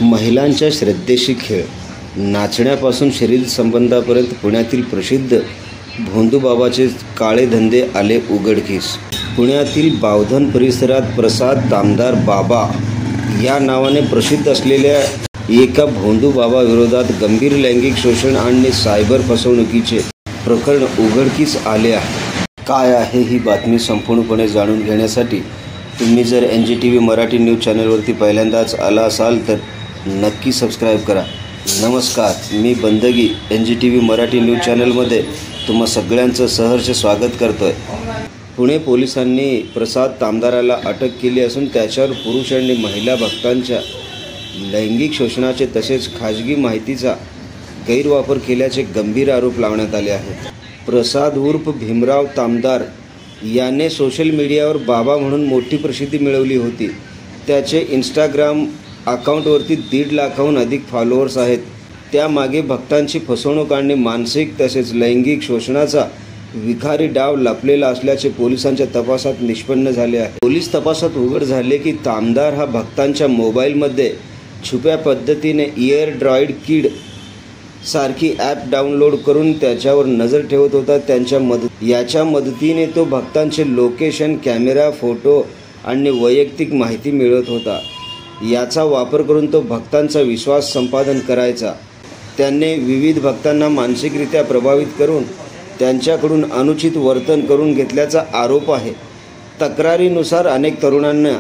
महिलांच्या श्रद्धेशी खेळ, नाचण्यापासून शरीर संबंधापर्यंत पुण्यातील प्रसिद्ध भोंदूबाबाचे काळे धंदे आले उघडकीस। पुण्यातील बावधन परिसरात प्रसाद तामदार बाबा या नावाने प्रसिद्ध असलेल्या एका भोंदूबाबा विरोधात गंभीर लैंगिक शोषण आणि सायबर फसवणुकीचे प्रकरण उघडकीस आले आहे। काय आहे ही बातमी संपूर्णपणे जाणून घेण्यासाठी तुम्ही जर NGTV मराठी न्यूज चॅनलवरती पहिल्यांदाच आला असाल तर नक्की सबस्क्राईब करा। नमस्कार, मी बंदगी NGTV मराठी न्यूज चॅनलमध्ये तुम्हा सगळ्यांचं सहर्ष स्वागत करतोय। पुणे पोलिसांनी प्रसाद तामदाराला अटक केली असून त्याच्यावर पुरुष आणि महिला भक्तांच्या लैंगिक शोषणाचे तसेच खाजगी माहितीचा गैरवापर केल्याचे गंभीर आरोप लावण्यात आले आहेत। प्रसाद उर्फ भीमराव तामदार याने सोशल मीडियावर बाबा म्हणून मोठी प्रसिद्धी मिळवली होती। त्याचे इंस्टाग्राम अकाउंटवरती 1.5 लाखाहून अधिक फॉलोअर्स आहेत। त्यामागे भक्तांची फसवणूक आणि मानसिक तसेच लैंगिक शोषणाचा विखारी डाव लपलेला असल्याचे पोलिसांच्या तपासात निष्पन्न झाले आहे। पोलीस तपासात उघड झाले की तामदार हा भक्तांच्या मोबाईलमध्ये छुप्या पद्धतीने ईअरड्रॉइड किड सारखी ॲप डाउनलोड करून त्याच्यावर नजर ठेवत होता। याच्या मदतीने तो भक्तांचे लोकेशन, कॅमेरा, फोटो आणि वैयक्तिक माहिती मिळवत होता। याचा वापर करून तो भक्तांचा विश्वास संपादन करायचा। त्याने विविध भक्तांना मानसिकरित्या प्रभावित करून त्यांच्याकडून अनुचित वर्तन करून घेतल्याचा आरोप आहे। तक्रारीनुसार अनेक तरुणांना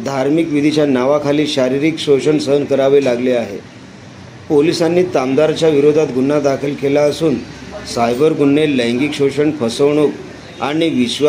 धार्मिक विधीच्या नावाखाली शारीरिक शोषण सहन करावे लागले आहे। पोलिसांनी तामदारच्या विरोधात गुन्हा दाखल केला असून सायबर गुन्हे, लैंगिक शोषण, फसवणूक आणि विश्वास